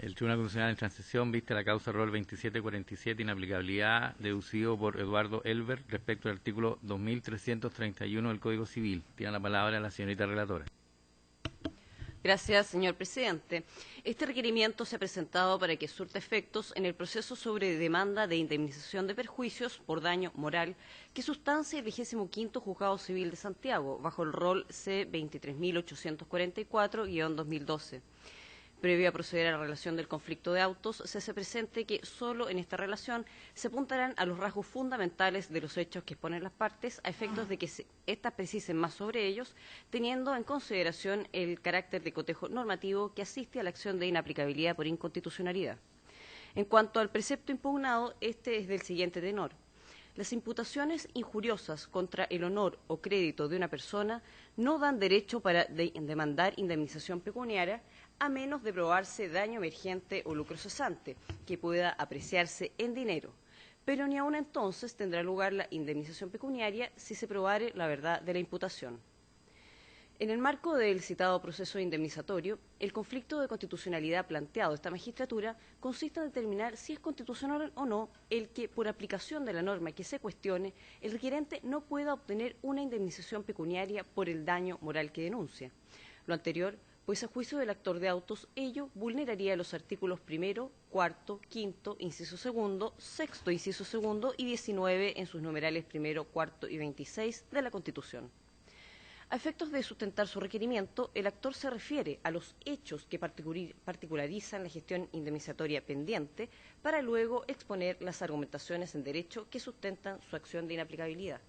El Tribunal Constitucional en transición viste la causa rol 2747, inaplicabilidad, deducido por Eduardo Elber, respecto al artículo 2331 del Código Civil. Tiene la palabra la señorita relatora. Gracias, señor presidente. Este requerimiento se ha presentado para que surta efectos en el proceso sobre demanda de indemnización de perjuicios por daño moral que sustancia el 25º Juzgado Civil de Santiago, bajo el rol C-23.844-2012. Previo a proceder a la relación del conflicto de autos, se hace presente que solo en esta relación se apuntarán a los rasgos fundamentales de los hechos que exponen las partes a efectos de que éstas precisen más sobre ellos, teniendo en consideración el carácter de cotejo normativo que asiste a la acción de inaplicabilidad por inconstitucionalidad. En cuanto al precepto impugnado, este es del siguiente tenor. Las imputaciones injuriosas contra el honor o crédito de una persona no dan derecho para demandar indemnización pecuniaria, a menos de probarse daño emergente o lucro cesante, que pueda apreciarse en dinero. Pero ni aun entonces tendrá lugar la indemnización pecuniaria si se probare la verdad de la imputación. En el marco del citado proceso indemnizatorio, el conflicto de constitucionalidad planteado a esta magistratura consiste en determinar si es constitucional o no el que, por aplicación de la norma que se cuestione, el requerente no pueda obtener una indemnización pecuniaria por el daño moral que denuncia. Lo anterior, pues a juicio del actor de autos, ello vulneraría los artículos 1º, 4º, 5º, inciso 2º, 6º, inciso 2º y 19 en sus numerales 1º, 4º y 26 de la Constitución. A efectos de sustentar su requerimiento, el actor se refiere a los hechos que particularizan la gestión indemnizatoria pendiente para luego exponer las argumentaciones en derecho que sustentan su acción de inaplicabilidad.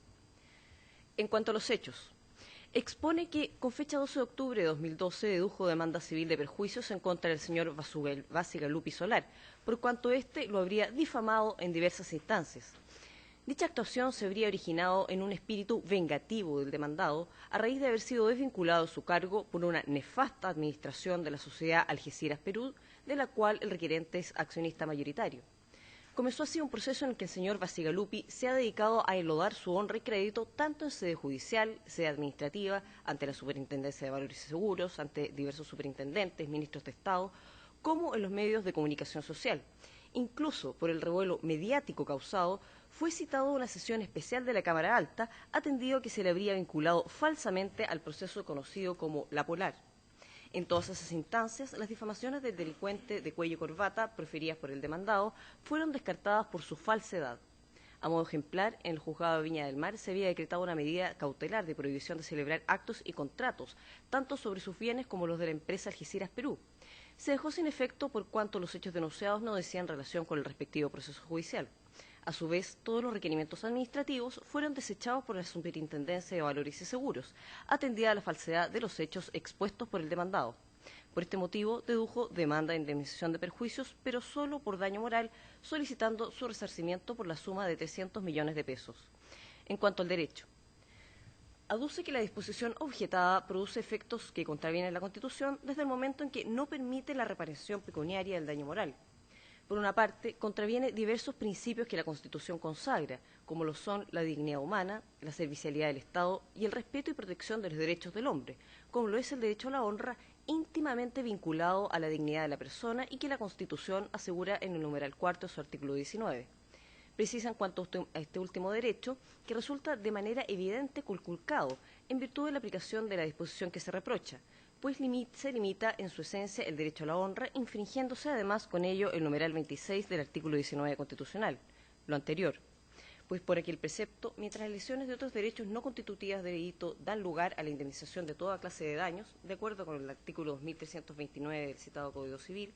En cuanto a los hechos, expone que con fecha 12 de octubre de 2012 dedujo demanda civil de perjuicios en contra del señor Bacigalupi Solar, por cuanto éste lo habría difamado en diversas instancias. Dicha actuación se habría originado en un espíritu vengativo del demandado a raíz de haber sido desvinculado de su cargo por una nefasta administración de la sociedad Algeciras Perú, de la cual el requerente es accionista mayoritario. Comenzó así un proceso en el que el señor Bacigalupi se ha dedicado a enlodar su honra y crédito tanto en sede judicial, sede administrativa, ante la Superintendencia de Valores y Seguros, ante diversos superintendentes, ministros de Estado, como en los medios de comunicación social. Incluso por el revuelo mediático causado, fue citado a una sesión especial de la Cámara Alta, atendido que se le habría vinculado falsamente al proceso conocido como La Polar. En todas esas instancias, las difamaciones del delincuente de cuello y corbata proferidas por el demandado fueron descartadas por su falsedad. A modo ejemplar, en el juzgado de Viña del Mar se había decretado una medida cautelar de prohibición de celebrar actos y contratos, tanto sobre sus bienes como los de la empresa Algeciras Perú. Se dejó sin efecto por cuanto los hechos denunciados no decían relación con el respectivo proceso judicial. A su vez, todos los requerimientos administrativos fueron desechados por la Superintendencia de Valores y Seguros, atendida la falsedad de los hechos expuestos por el demandado. Por este motivo, dedujo demanda de indemnización de perjuicios, pero solo por daño moral, solicitando su resarcimiento por la suma de 300 millones de pesos. En cuanto al derecho, aduce que la disposición objetada produce efectos que contravienen la Constitución desde el momento en que no permite la reparación pecuniaria del daño moral. Por una parte, contraviene diversos principios que la Constitución consagra, como lo son la dignidad humana, la servicialidad del Estado y el respeto y protección de los derechos del hombre, como lo es el derecho a la honra, íntimamente vinculado a la dignidad de la persona y que la Constitución asegura en el numeral 4 de su artículo 19. Precisa en cuanto a este último derecho, que resulta de manera evidente conculcado en virtud de la aplicación de la disposición que se reprocha, pues se limita en su esencia el derecho a la honra, infringiéndose además con ello el numeral 26 del artículo 19 constitucional, lo anterior, pues por aquel precepto, mientras las lesiones de otros derechos no constitutivas de delito dan lugar a la indemnización de toda clase de daños, de acuerdo con el artículo 2329 del citado Código Civil,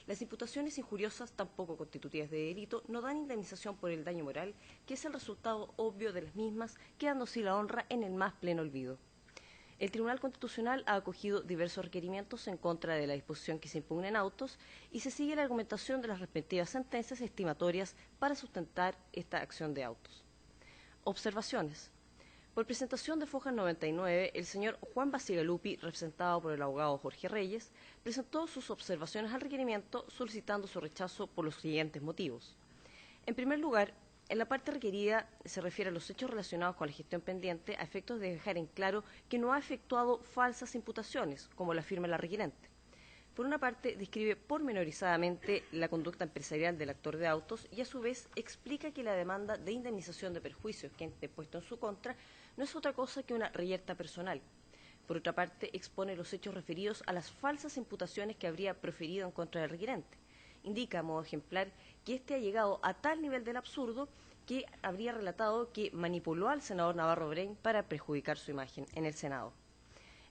las imputaciones injuriosas tampoco constitutivas de delito no dan indemnización por el daño moral, que es el resultado obvio de las mismas, quedando así la honra en el más pleno olvido. El Tribunal Constitucional ha acogido diversos requerimientos en contra de la disposición que se impugna en autos y se sigue la argumentación de las respectivas sentencias estimatorias para sustentar esta acción de autos. Observaciones. Por presentación de Foja 99, el señor Juan Bacigalupi, representado por el abogado Jorge Reyes, presentó sus observaciones al requerimiento solicitando su rechazo por los siguientes motivos. En primer lugar, en la parte requerida se refiere a los hechos relacionados con la gestión pendiente a efectos de dejar en claro que no ha efectuado falsas imputaciones, como la afirma la requerente. Por una parte, describe pormenorizadamente la conducta empresarial del actor de autos y, a su vez, explica que la demanda de indemnización de perjuicios que han depuesto en su contra no es otra cosa que una reyerta personal. Por otra parte, expone los hechos referidos a las falsas imputaciones que habría proferido en contra del requerente. Indica, a modo ejemplar, que éste ha llegado a tal nivel del absurdo que habría relatado que manipuló al senador Navarro Brain para perjudicar su imagen en el Senado.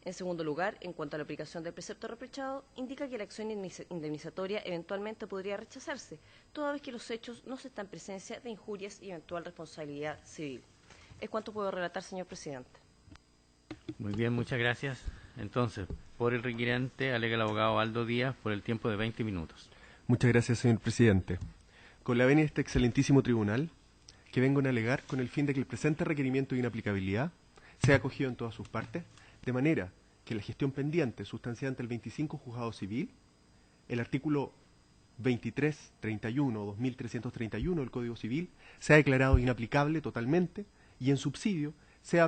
En segundo lugar, en cuanto a la aplicación del precepto reprochado, indica que la acción indemnizatoria eventualmente podría rechazarse, toda vez que los hechos no se están en presencia de injurias y eventual responsabilidad civil. Es cuanto puedo relatar, señor presidente. Muy bien, muchas gracias. Entonces, por el requerente, alega el abogado Aldo Díaz por el tiempo de 20 minutos. Muchas gracias, señor presidente. Con la venia de este excelentísimo tribunal, que vengo a alegar con el fin de que el presente requerimiento de inaplicabilidad sea acogido en todas sus partes, de manera que la gestión pendiente sustanciada ante el 25 Juzgado Civil, el artículo 2331 o 2331 del Código Civil, sea declarado inaplicable totalmente y en subsidio sea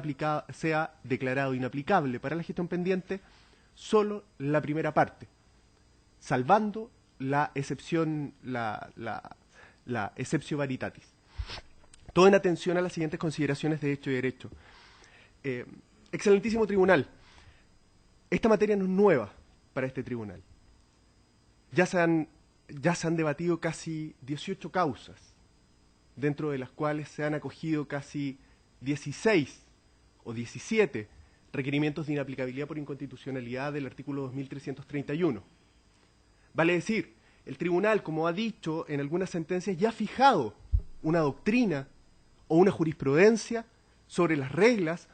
declarado inaplicable para la gestión pendiente solo la primera parte, salvando la excepción, la exceptio veritatis. Todo en atención a las siguientes consideraciones de hecho y derecho. Excelentísimo tribunal, esta materia no es nueva para este tribunal. Ya se han debatido casi 18 causas, dentro de las cuales se han acogido casi 16 o 17 requerimientos de inaplicabilidad por inconstitucionalidad del artículo 2331. Vale decir, el tribunal, como ha dicho en algunas sentencias, ya ha fijado una doctrina o una jurisprudencia sobre las reglas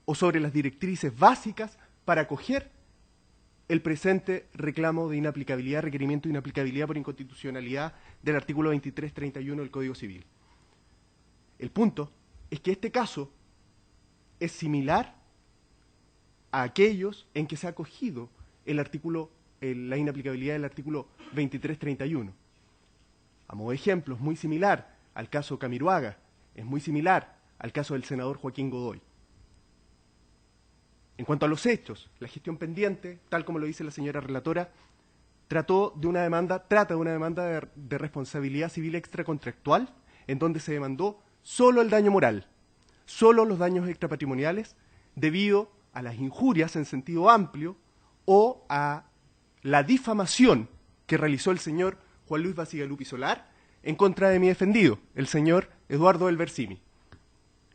o sobre las directrices básicas para acoger el presente reclamo de inaplicabilidad, requerimiento de inaplicabilidad por inconstitucionalidad del artículo 2331 del Código Civil. El punto es que este caso es similar a aquellos en que se ha acogido la inaplicabilidad del artículo 2331. A modo de ejemplo, es muy similar al caso Camiroaga, es muy similar al caso del senador Joaquín Godoy. En cuanto a los hechos, la gestión pendiente, tal como lo dice la señora relatora, trata de una demanda de responsabilidad civil extracontractual, en donde se demandó solo el daño moral, solo los daños extrapatrimoniales, debido a las injurias en sentido amplio o a la difamación que realizó el señor Juan Luis Bacigalupi Solar en contra de mi defendido, el señor Eduardo Elber Simi.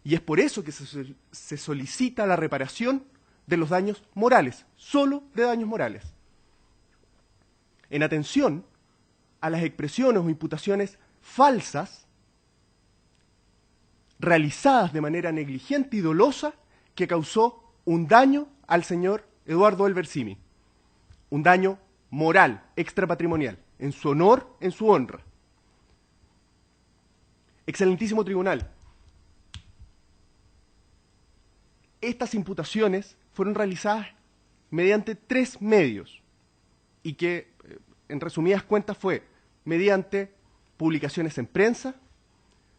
Y es por eso que se solicita la reparación de los daños morales, solo de daños morales. En atención a las expresiones o imputaciones falsas realizadas de manera negligente y dolosa que causó un daño al señor Eduardo Elber Simi, un daño moral, extrapatrimonial, en su honor, en su honra. Excelentísimo tribunal, estas imputaciones fueron realizadas mediante 3 medios y que, en resumidas cuentas, fue mediante publicaciones en prensa,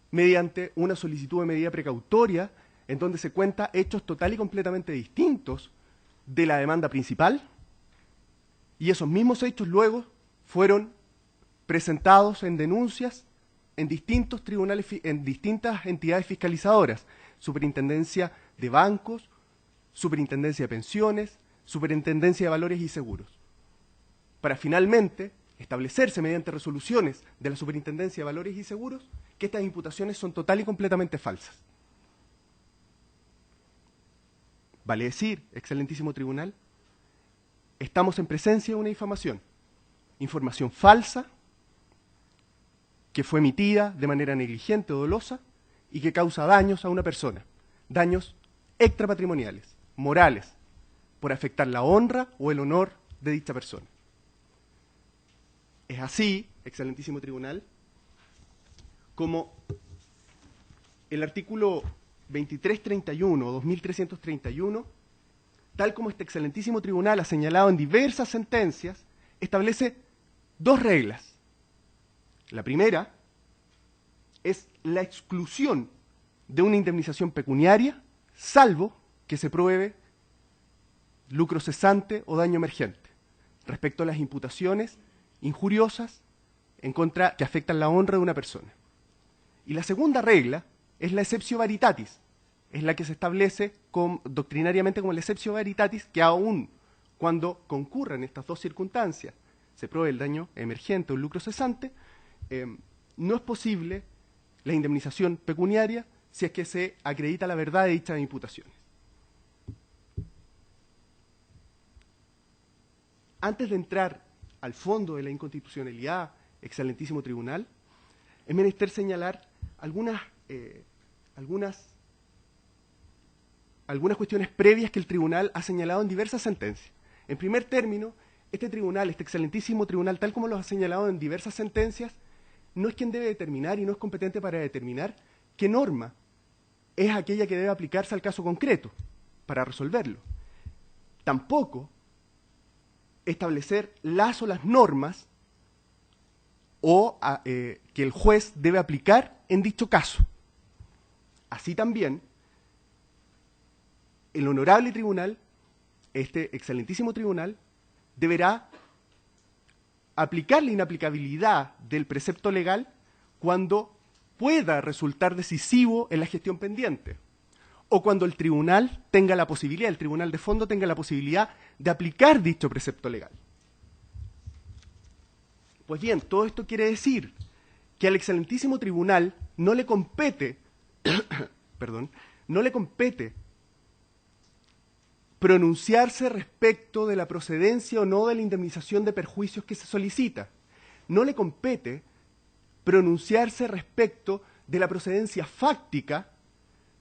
mediante una solicitud de medida precautoria en donde se cuenta hechos total y completamente distintos de la demanda principal, y esos mismos hechos luego fueron presentados en denuncias en distintos tribunales, en distintas entidades fiscalizadoras, Superintendencia de Bancos, Superintendencia de Pensiones, Superintendencia de Valores y Seguros, para finalmente establecerse mediante resoluciones de la Superintendencia de Valores y Seguros que estas imputaciones son total y completamente falsas. Vale decir, excelentísimo tribunal, estamos en presencia de una difamación, información falsa que fue emitida de manera negligente o dolosa y que causa daños a una persona, daños extrapatrimoniales, morales, por afectar la honra o el honor de dicha persona. Es así, excelentísimo tribunal, como el artículo 2331 o 2331, tal como este excelentísimo tribunal ha señalado en diversas sentencias, establece 2 reglas. La primera es la exclusión de una indemnización pecuniaria, salvo que se pruebe lucro cesante o daño emergente. respecto a las imputaciones injuriosas en contra que afectan la honra de una persona. Y la segunda regla es la exceptio veritatis, es la que se establece doctrinariamente como la exceptio veritatis, que aún cuando concurran estas dos circunstancias, se pruebe el daño emergente o el lucro cesante, no es posible la indemnización pecuniaria si es que se acredita la verdad de dichas imputaciones. Antes de entrar al fondo de la inconstitucionalidad, excelentísimo tribunal, es menester señalar algunas cuestiones previas que el tribunal ha señalado en diversas sentencias. En primer término, este tribunal, este excelentísimo tribunal, tal como lo ha señalado en diversas sentencias, no es quien debe determinar y no es competente para determinar qué norma es aquella que debe aplicarse al caso concreto para resolverlo. Tampoco establecer las o las normas que el juez debe aplicar en dicho caso. Así también, el honorable tribunal, este excelentísimo tribunal, deberá aplicar la inaplicabilidad del precepto legal cuando pueda resultar decisivo en la gestión pendiente, o cuando el tribunal tenga la posibilidad, el tribunal de fondo tenga la posibilidad de aplicar dicho precepto legal. Pues bien, todo esto quiere decir que al excelentísimo tribunal no le compete, no le compete pronunciarse respecto de la procedencia o no de la indemnización de perjuicios que se solicita. No le compete pronunciarse respecto de la procedencia fáctica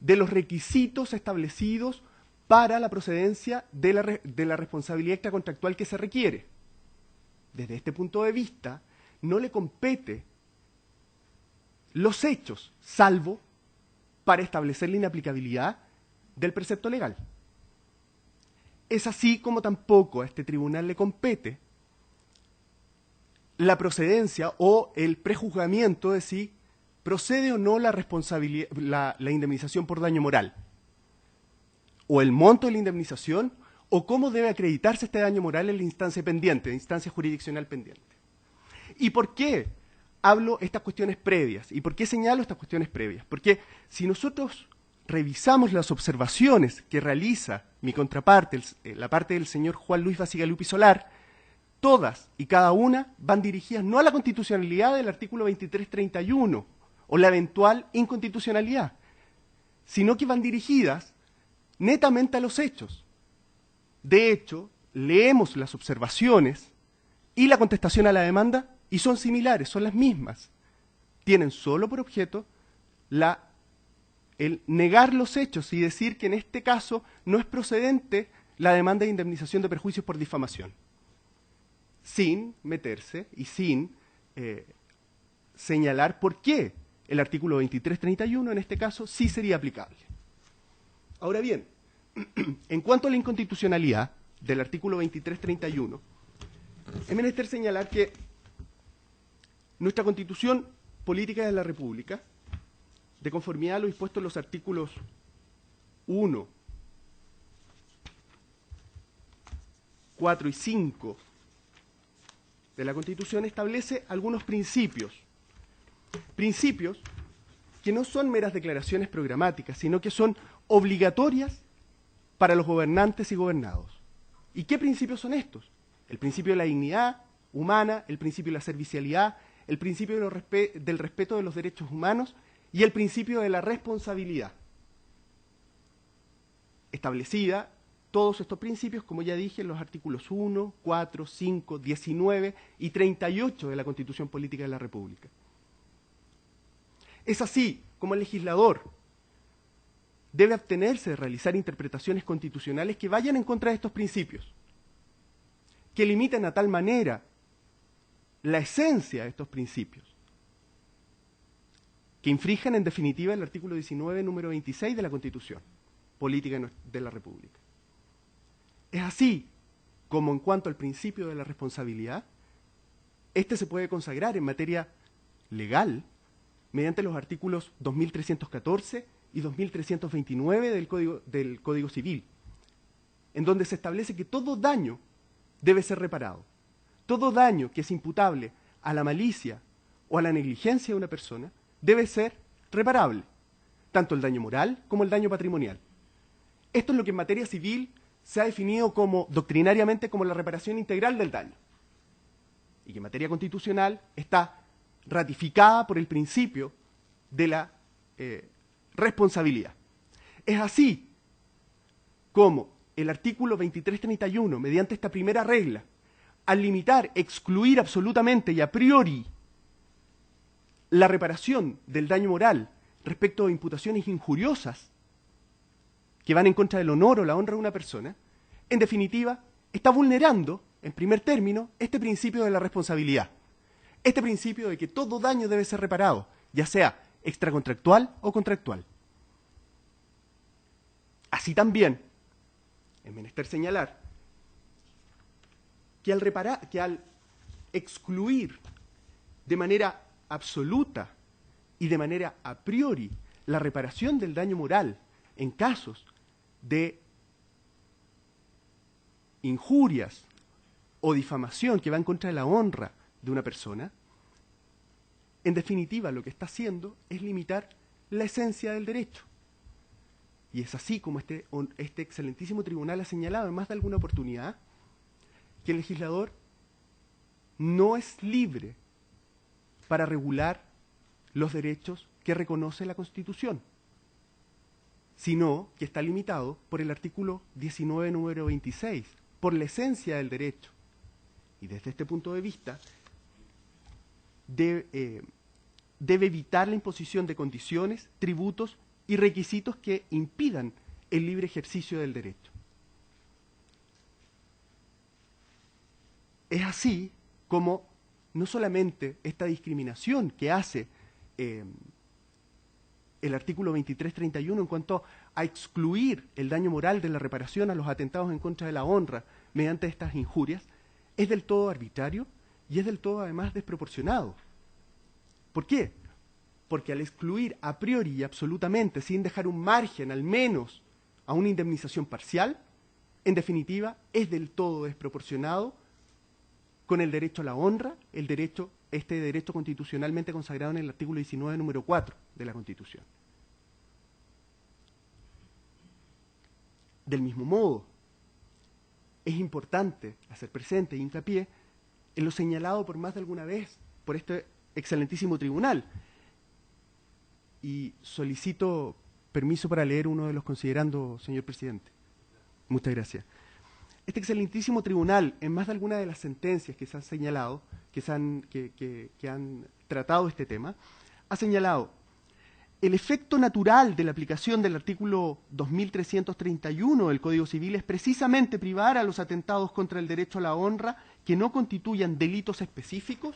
de los requisitos establecidos para la procedencia de la responsabilidad extracontractual que se requiere. Desde este punto de vista, no le compete los hechos, salvo para establecer la inaplicabilidad del precepto legal. Es así como tampoco a este tribunal le compete la procedencia o el prejuzgamiento de si procede o no la indemnización por daño moral, o el monto de la indemnización, o cómo debe acreditarse este daño moral en la instancia pendiente, la instancia jurisdiccional pendiente. ¿Y por qué hablo estas cuestiones previas? ¿Y por qué señalo estas cuestiones previas? Porque si nosotros revisamos las observaciones que realiza mi contraparte, la parte del señor Juan Luis Bacigalupi Solar, todas y cada una van dirigidas no a la constitucionalidad del artículo 2331 o la eventual inconstitucionalidad, sino que van dirigidas netamente a los hechos. De hecho, leemos las observaciones y la contestación a la demanda y son similares, son las mismas. Tienen solo por objeto el negar los hechos y decir que en este caso no es procedente la demanda de indemnización de perjuicios por difamación, sin meterse y sin señalar por qué el artículo 2331 en este caso sí sería aplicable. Ahora bien, en cuanto a la inconstitucionalidad del artículo 2331, es menester señalar que nuestra Constitución Política de la República, de conformidad a lo dispuesto en los artículos 1, 4 y 5 de la Constitución, establece algunos principios. Principios que no son meras declaraciones programáticas, sino que son obligatorias para los gobernantes y gobernados. ¿Y qué principios son estos? El principio de la dignidad humana, el principio de la servicialidad, el principio del respeto de los derechos humanos y el principio de la responsabilidad. Establecida todos estos principios, como ya dije, en los artículos 1, 4, 5, 19 y 38 de la Constitución Política de la República. Es así como el legislador debe abstenerse de realizar interpretaciones constitucionales que vayan en contra de estos principios, que limiten a tal manera la esencia de estos principios, que infrinjan en definitiva el artículo 19, número 26 de la Constitución Política de la República. Es así como en cuanto al principio de la responsabilidad, este se puede consagrar en materia legal mediante los artículos 2314 y 2329 del Código Civil, en donde se establece que todo daño debe ser reparado. todo daño que es imputable a la malicia o a la negligencia de una persona debe ser reparable, tanto el daño moral como el daño patrimonial. Esto es lo que en materia civil se ha definido doctrinariamente como la reparación integral del daño, y que en materia constitucional está ratificada por el principio de la responsabilidad. Es así como el artículo 2331, mediante esta primera regla, al limitar, excluir absolutamente y a priori la reparación del daño moral respecto de imputaciones injuriosas que van en contra del honor o la honra de una persona, en definitiva, está vulnerando, en primer término, este principio de la responsabilidad. Este principio de que todo daño debe ser reparado, ya sea extracontractual o contractual. Así también, es menester señalar que al excluir de manera absoluta y de manera a priori la reparación del daño moral en casos de injurias o difamación que van contra la honra de una persona, en definitiva lo que está haciendo es limitar la esencia del derecho. Y es así como este excelentísimo tribunal ha señalado en más de alguna oportunidad que el legislador no es libre para regular los derechos que reconoce la Constitución, sino que está limitado por el artículo 19, número 26, por la esencia del derecho. Y desde este punto de vista, debe evitar la imposición de condiciones, tributos y requisitos que impidan el libre ejercicio del derecho. Es así como no solamente esta discriminación que hace el artículo 2331 en cuanto a excluir el daño moral de la reparación a los atentados en contra de la honra mediante estas injurias, es del todo arbitrario y es del todo además desproporcionado. ¿Por qué? Porque al excluir a priori y absolutamente, sin dejar un margen al menos a una indemnización parcial, en definitiva es del todo desproporcionado con el derecho a la honra, este derecho constitucionalmente consagrado en el artículo 19, número 4 de la Constitución. Del mismo modo, es importante hacer presente e hincapié en lo señalado por más de alguna vez por este excelentísimo tribunal. Y solicito permiso para leer uno de los considerandos, señor presidente. Muchas gracias. Este excelentísimo tribunal, en más de alguna de las sentencias que se han señalado, que han tratado este tema, ha señalado el efecto natural de la aplicación del artículo 2331 del Código Civil es precisamente privar a los atentados contra el derecho a la honra que no constituyan delitos específicos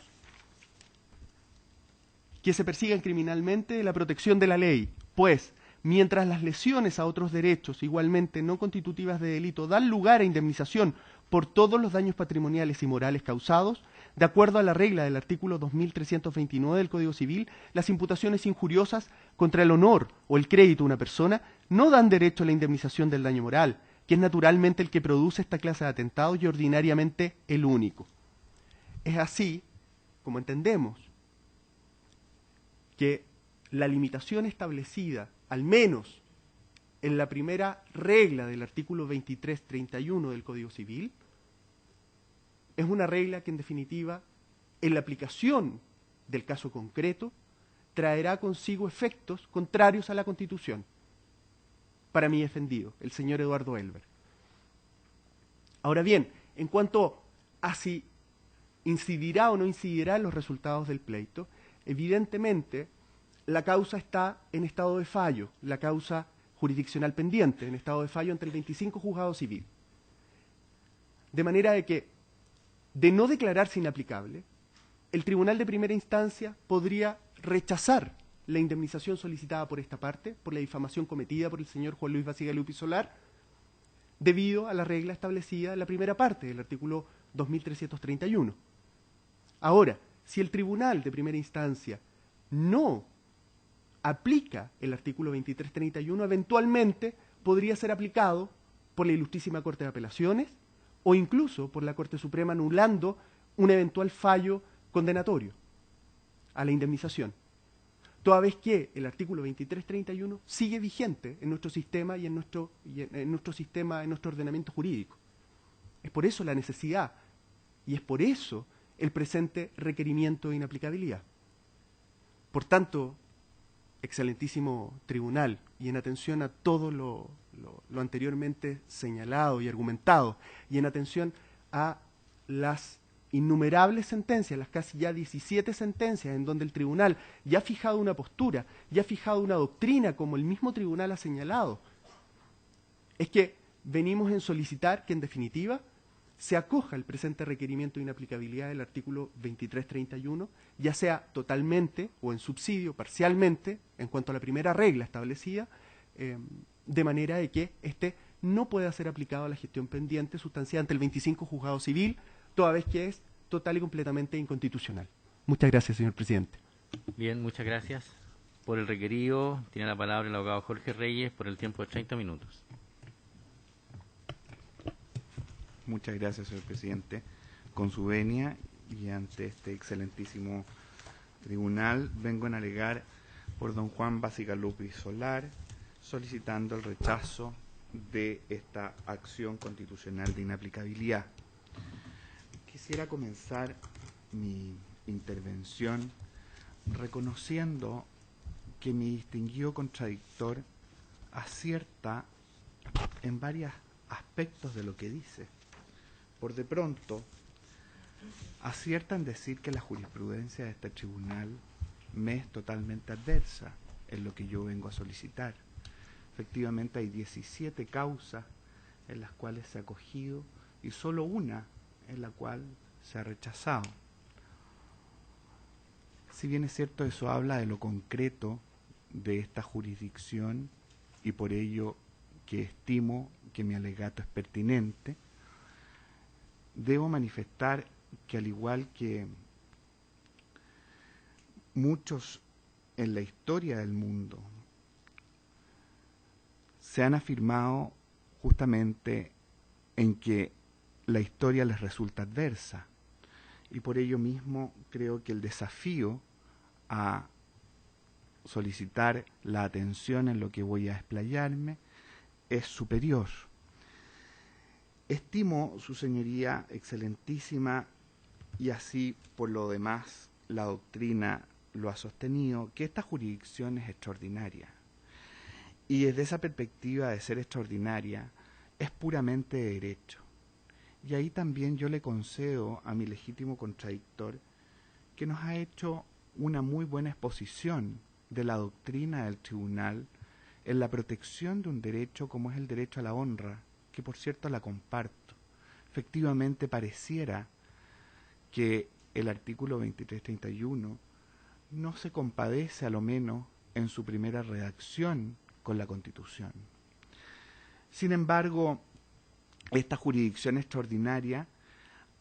que se persigan criminalmente de la protección de la ley, pues mientras las lesiones a otros derechos igualmente no constitutivas de delito dan lugar a indemnización por todos los daños patrimoniales y morales causados, de acuerdo a la regla del artículo 2329 del Código Civil, las imputaciones injuriosas contra el honor o el crédito de una persona no dan derecho a la indemnización del daño moral, que es naturalmente el que produce esta clase de atentados y ordinariamente el único. Es así como entendemos que la limitación establecida, al menos en la primera regla del artículo 2331 del Código Civil, es una regla que en definitiva, en la aplicación del caso concreto, traerá consigo efectos contrarios a la Constitución. Para mi defendido, el señor Eduardo Elber. Ahora bien, en cuanto a si incidirá o no incidirá en los resultados del pleito, evidentemente la causa está en estado de fallo, la causa jurisdiccional pendiente, en estado de fallo ante el 25 juzgado civil. De manera de que, de no declararse inaplicable, el tribunal de primera instancia podría rechazar la indemnización solicitada por esta parte, por la difamación cometida por el señor Juan Luis Bacigalupi Solar, debido a la regla establecida en la primera parte del artículo 2331. Ahora, si el tribunal de primera instancia no aplica el artículo 2331, eventualmente podría ser aplicado por la Ilustrísima Corte de Apelaciones o incluso por la Corte Suprema anulando un eventual fallo condenatorio a la indemnización, toda vez que el artículo 2331 sigue vigente en nuestro sistema y en nuestro ordenamiento jurídico. Es por eso la necesidad y es por eso el presente requerimiento de inaplicabilidad. Por tanto, excelentísimo tribunal, y en atención a todo lo anteriormente señalado y argumentado, y en atención a las innumerables sentencias, las casi ya 17 sentencias en donde el tribunal ya ha fijado una postura, ya ha fijado una doctrina, como el mismo tribunal ha señalado, es que venimos en solicitar que en definitiva se acoja el presente requerimiento de inaplicabilidad del artículo 2331, ya sea totalmente o en subsidio, parcialmente, en cuanto a la primera regla establecida, de manera de que éste no pueda ser aplicado a la gestión pendiente sustanciada ante el 25 Juzgado Civil, toda vez que es total y completamente inconstitucional. Muchas gracias, señor presidente. Bien, muchas gracias. Por el requerido, tiene la palabra el abogado Jorge Reyes por el tiempo de 30 minutos. Muchas gracias, señor presidente. Con su venia y ante este excelentísimo tribunal, vengo a alegar por don Juan Bacigalupi Solar, solicitando el rechazo de esta acción constitucional de inaplicabilidad. Quisiera comenzar mi intervención reconociendo que mi distinguido contradictor acierta en varios aspectos de lo que dice. Por de pronto, acierta en decir que la jurisprudencia de este tribunal me es totalmente adversa en lo que yo vengo a solicitar. Efectivamente, hay 17 causas en las cuales se ha acogido y solo una en la cual se ha rechazado. Si bien es cierto, eso habla de lo concreto de esta jurisdicción y por ello que estimo que mi alegato es pertinente, debo manifestar que al igual que muchos en la historia del mundo se han afirmado justamente en que la historia les resulta adversa, y por ello mismo creo que el desafío a solicitar la atención en lo que voy a explayarme es superior. Estimo, su señoría excelentísima, y así por lo demás la doctrina lo ha sostenido, que esta jurisdicción es extraordinaria. Y desde esa perspectiva de ser extraordinaria, es puramente de derecho. Y ahí también yo le concedo a mi legítimo contradictor que nos ha hecho una muy buena exposición de la doctrina del tribunal en la protección de un derecho como es el derecho a la honra, que por cierto la comparto. Efectivamente pareciera que el artículo 2331 no se compadece, a lo menos en su primera redacción, con la Constitución. Sin embargo, esta jurisdicción extraordinaria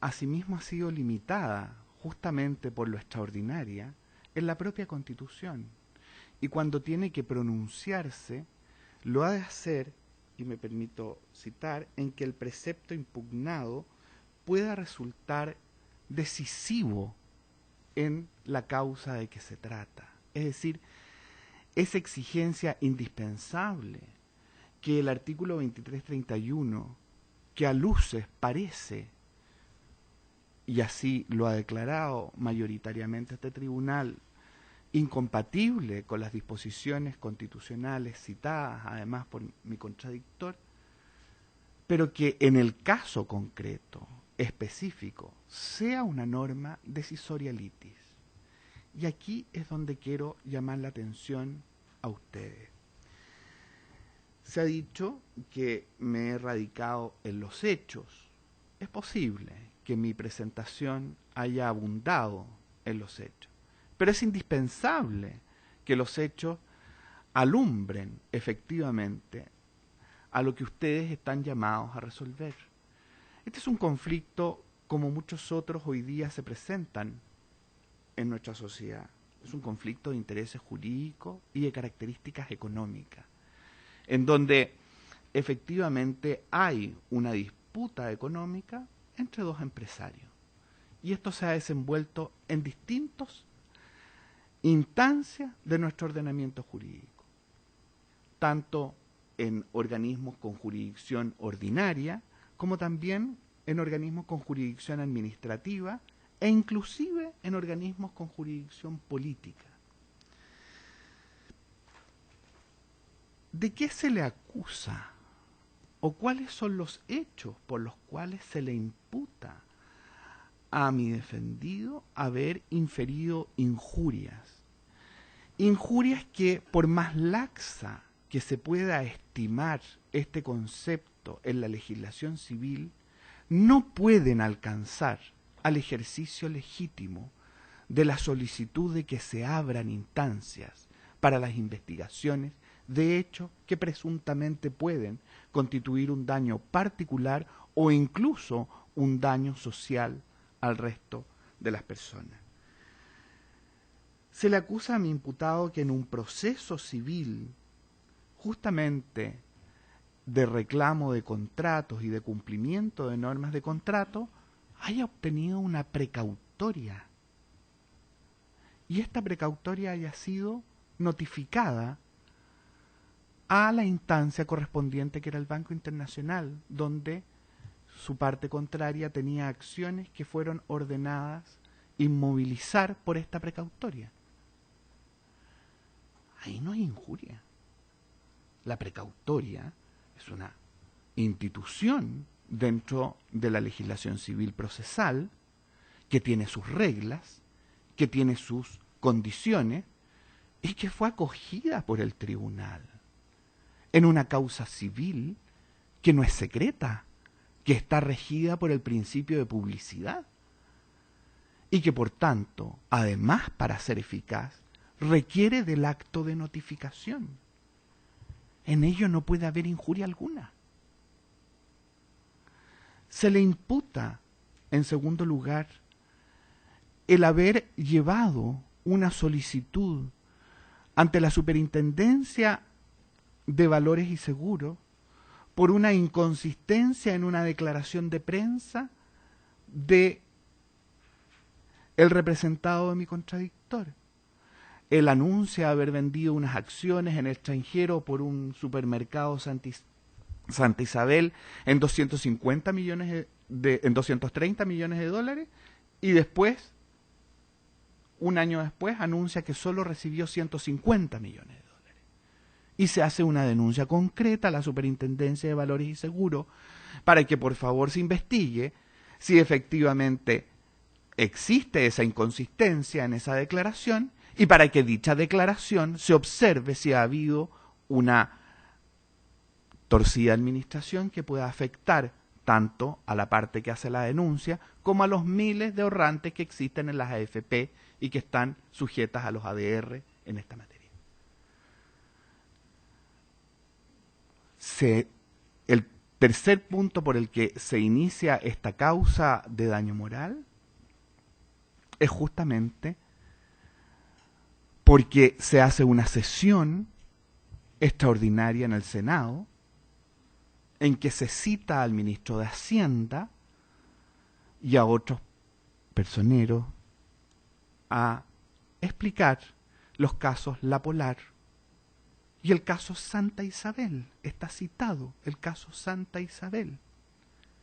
asimismo ha sido limitada justamente por lo extraordinaria en la propia Constitución, y cuando tiene que pronunciarse lo ha de hacer, y me permito citar, en que el precepto impugnado pueda resultar decisivo en la causa de que se trata. Es decir, es exigencia indispensable que el artículo 2331, que a luces parece, y así lo ha declarado mayoritariamente este tribunal, incompatible con las disposiciones constitucionales citadas además por mi contradictor, pero que en el caso concreto, específico, sea una norma decisoria litis. Y aquí es donde quiero llamar la atención a ustedes. Se ha dicho que me he radicado en los hechos. Es posible que mi presentación haya abundado en los hechos, pero es indispensable que los hechos alumbren efectivamente a lo que ustedes están llamados a resolver. Este es un conflicto como muchos otros hoy día se presentan en nuestra sociedad. Es un conflicto de intereses jurídicos y de características económicas, en donde efectivamente hay una disputa económica entre dos empresarios. Y esto se ha desenvuelto en distintas instancias de nuestro ordenamiento jurídico, tanto en organismos con jurisdicción ordinaria, como también en organismos con jurisdicción administrativa e inclusive en organismos con jurisdicción política. ¿De qué se le acusa? ¿O cuáles son los hechos por los cuales se le imputa a mi defendido haber inferido injurias? Injurias que, por más laxa que se pueda estimar este concepto en la legislación civil, no pueden alcanzar al ejercicio legítimo de la solicitud de que se abran instancias para las investigaciones de hechos que presuntamente pueden constituir un daño particular o incluso un daño social al resto de las personas. Se le acusa a mi imputado que en un proceso civil, justamente de reclamo de contratos y de cumplimiento de normas de contrato, haya obtenido una precautoria. Y esta precautoria haya sido notificada a la instancia correspondiente, que era el Banco Internacional, donde su parte contraria tenía acciones que fueron ordenadas inmovilizar por esta precautoria. Ahí no hay injuria. La precautoria es una institución dentro de la legislación civil procesal que tiene sus reglas, que tiene sus condiciones y que fue acogida por el tribunal en una causa civil que no es secreta, que está regida por el principio de publicidad y que por tanto, además, para ser eficaz, requiere del acto de notificación. En ello no puede haber injuria alguna. Se le imputa, en segundo lugar, el haber llevado una solicitud ante la Superintendencia de Valores y Seguros por una inconsistencia en una declaración de prensa de el representado de mi contradictor. Él anuncia haber vendido unas acciones en el extranjero por un supermercado Santa Isabel en 230 millones de dólares, y después, un año después, anuncia que solo recibió 150 millones de dólares. Y se hace una denuncia concreta a la Superintendencia de Valores y Seguros para que por favor se investigue si efectivamente existe esa inconsistencia en esa declaración, y para que dicha declaración se observe si ha habido una torcida administración que pueda afectar tanto a la parte que hace la denuncia como a los miles de ahorrantes que existen en las AFP y que están sujetas a los ADR en esta materia. El tercer punto por el que se inicia esta causa de daño moral es justamente porque se hace una sesión extraordinaria en el Senado en que se cita al ministro de Hacienda y a otros personeros a explicar los casos La Polar y el caso Santa Isabel. Está citado el caso Santa Isabel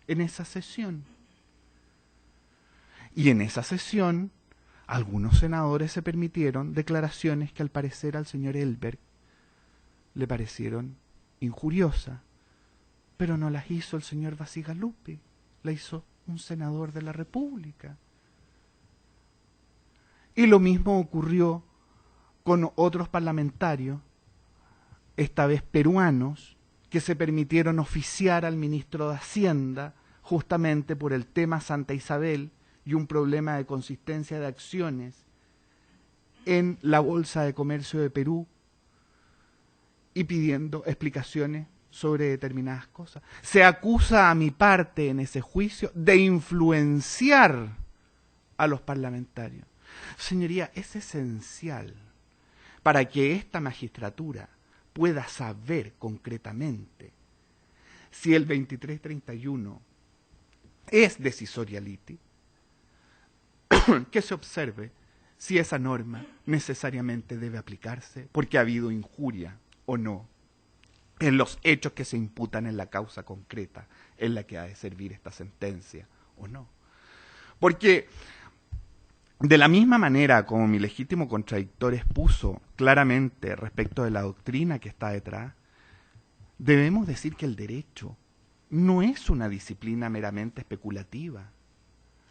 en esa sesión. Y en esa sesión algunos senadores se permitieron declaraciones que al parecer al señor Elberg le parecieron injuriosas, pero no las hizo el señor Bacigalupi, la hizo un senador de la República. Y lo mismo ocurrió con otros parlamentarios, esta vez peruanos, que se permitieron oficiar al ministro de Hacienda justamente por el tema Santa Isabel y un problema de consistencia de acciones en la Bolsa de Comercio de Perú, y pidiendo explicaciones sobre determinadas cosas. Se acusa a mi parte en ese juicio de influenciar a los parlamentarios. Señoría, es esencial para que esta magistratura pueda saber concretamente si el 2331 es decisoriality, que se observe si esa norma necesariamente debe aplicarse porque ha habido injuria o no en los hechos que se imputan en la causa concreta en la que ha de servir esta sentencia o no. Porque de la misma manera como mi legítimo contradictor expuso claramente respecto de la doctrina que está detrás, debemos decir que el derecho no es una disciplina meramente especulativa.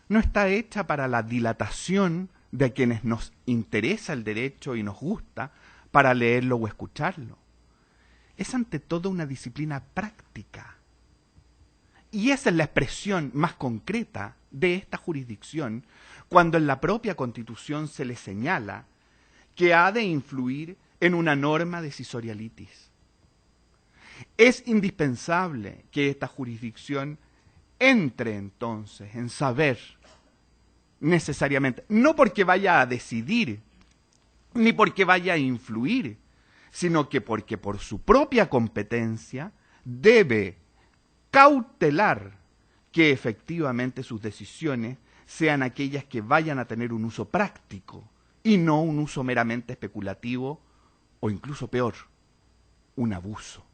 No está hecha para la dilatación de quienes nos interesa el derecho y nos gusta para leerlo o escucharlo. Es ante todo una disciplina práctica. Y esa es la expresión más concreta de esta jurisdicción cuando en la propia Constitución se le señala que ha de influir en una norma decisorialitis. Es indispensable que esta jurisdicción entre entonces en saber necesariamente, no porque vaya a decidir, ni porque vaya a influir, sino que porque por su propia competencia debe cautelar que efectivamente sus decisiones sean aquellas que vayan a tener un uso práctico y no un uso meramente especulativo o incluso peor, un abuso.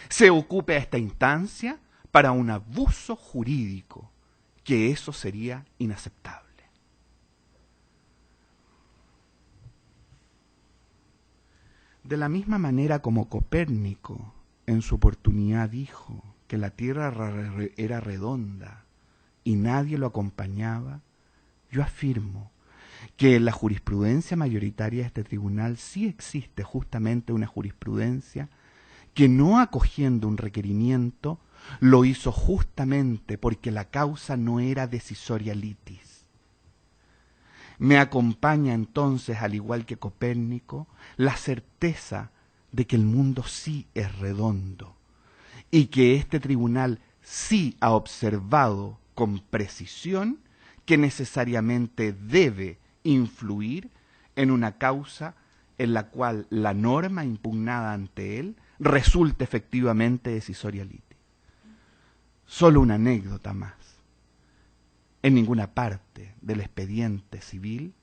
Se ocupe a esta instancia para un abuso jurídico, que eso sería inaceptable. De la misma manera como Copérnico en su oportunidad dijo que la Tierra era redonda y nadie lo acompañaba, yo afirmo que en la jurisprudencia mayoritaria de este tribunal sí existe justamente una jurisprudencia que no acogiendo un requerimiento lo hizo justamente porque la causa no era decisorialitis. Me acompaña entonces, al igual que Copérnico, la certeza de que el mundo sí es redondo y que este tribunal sí ha observado con precisión que necesariamente debe influir en una causa en la cual la norma impugnada ante él resulte efectivamente decisorialitis. Solo una anécdota más. En ninguna parte del expediente civil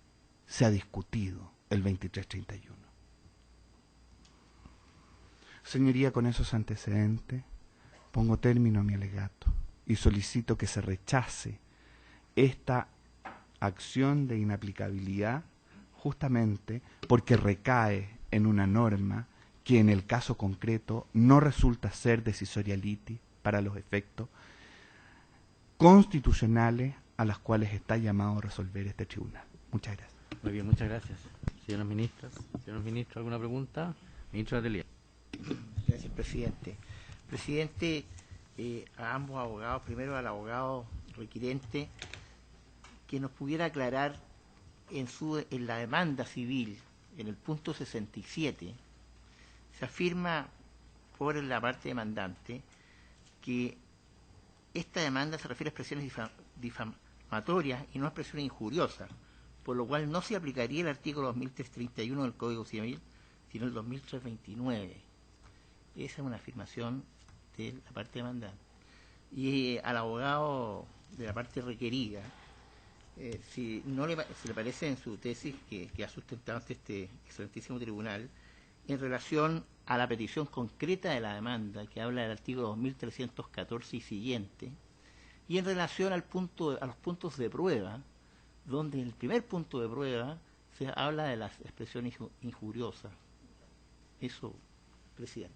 se ha discutido el 2331. Señoría, con esos antecedentes, pongo término a mi alegato y solicito que se rechace esta acción de inaplicabilidad justamente porque recae en una norma que en el caso concreto no resulta ser decisorialitis para los efectos constitucionales a las cuales está llamado a resolver este tribunal. Muchas gracias. Muy bien, muchas gracias. Señoras ministras, ¿alguna pregunta? Ministro Atelier. Gracias, presidente. Presidente, a ambos abogados, primero al abogado requirente, que nos pudiera aclarar en la demanda civil, en el punto 67, se afirma por la parte demandante que esta demanda se refiere a expresiones difamatorias y no a expresiones injuriosas, por lo cual no se aplicaría el artículo 2331 del Código Civil, sino el 2329. Esa es una afirmación de la parte demandante. Y al abogado de la parte requerida, si le parece en su tesis que ha sustentado ante este excelentísimo tribunal, en relación a la petición concreta de la demanda, que habla del artículo 2314 y siguiente, y en relación a los puntos de prueba, donde en el primer punto de prueba se habla de las expresiones injuriosas. Eso, presidente.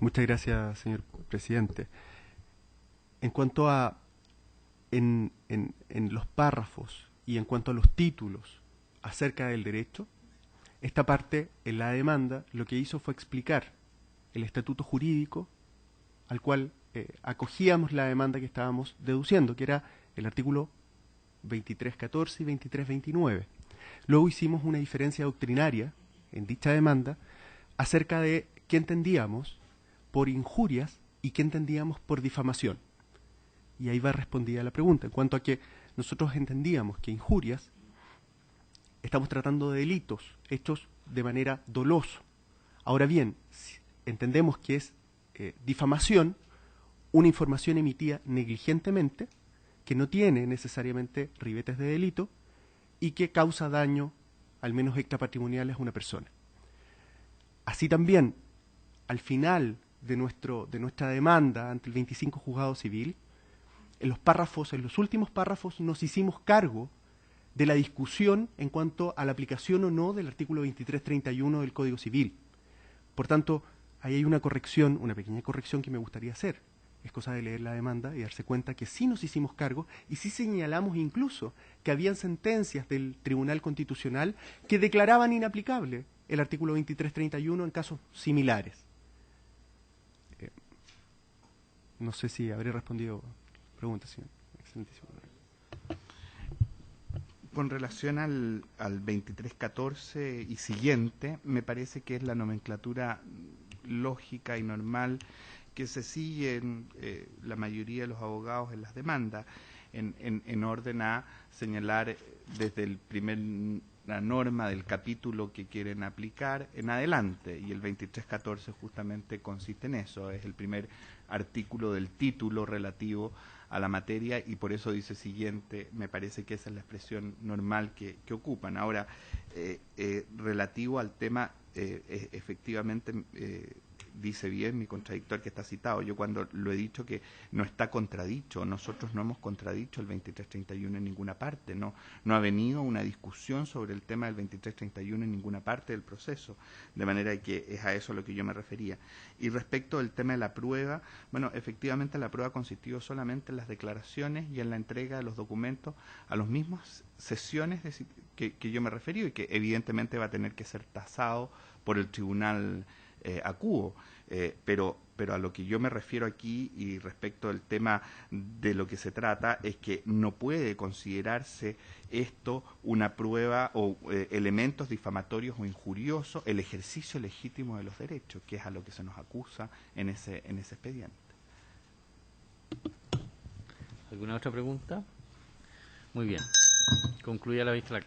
Muchas gracias, señor presidente. En cuanto a en los párrafos y en cuanto a los títulos acerca del derecho, esta parte en la demanda lo que hizo fue explicar el estatuto jurídico al cual acogíamos la demanda que estábamos deduciendo, que era el artículo 2314 y 2329. Luego hicimos una diferencia doctrinaria en dicha demanda acerca de qué entendíamos por injurias y qué entendíamos por difamación. Y ahí va respondida la pregunta, en cuanto a que nosotros entendíamos que injurias estamos tratando de delitos hechos de manera dolosa. Ahora bien, si entendemos que es difamación una información emitida negligentemente que no tiene necesariamente ribetes de delito y que causa daño, al menos extrapatrimoniales, a una persona. Así también, al final de nuestra demanda ante el 25 Juzgado Civil, en los últimos párrafos nos hicimos cargo de la discusión en cuanto a la aplicación o no del artículo 2331 del Código Civil. Por tanto, ahí hay una corrección, una pequeña corrección que me gustaría hacer. Es cosa de leer la demanda y darse cuenta que sí nos hicimos cargo y sí señalamos incluso que habían sentencias del Tribunal Constitucional que declaraban inaplicable el artículo 2331 en casos similares. No sé si habré respondido preguntas, señor. Excelentísimo. Con relación al 2314 y siguiente, me parece que es la nomenclatura lógica y normal que se siguen la mayoría de los abogados en las demandas, en orden a señalar desde la norma del capítulo que quieren aplicar en adelante, y el 2314 justamente consiste en eso, es el primer artículo del título relativo a la materia, y por eso dice siguiente. Me parece que esa es la expresión normal que ocupan. Ahora, relativo al tema, efectivamente, dice bien mi contradictor que está citado. Yo cuando lo he dicho que no está contradicho, nosotros no hemos contradicho el 2331 en ninguna parte, no ha venido una discusión sobre el tema del 2331 en ninguna parte del proceso, de manera que es a eso a lo que yo me refería. Y respecto del tema de la prueba, bueno, efectivamente la prueba consistió solamente en las declaraciones y en la entrega de los documentos a las mismas sesiones que yo me referí, y que evidentemente va a tener que ser tasado por el tribunal acuo, pero a lo que yo me refiero aquí y respecto del tema de lo que se trata es que no puede considerarse esto una prueba o elementos difamatorios o injuriosos, el ejercicio legítimo de los derechos, que es a lo que se nos acusa en ese expediente. ¿Alguna otra pregunta? Muy bien. Concluye la vista la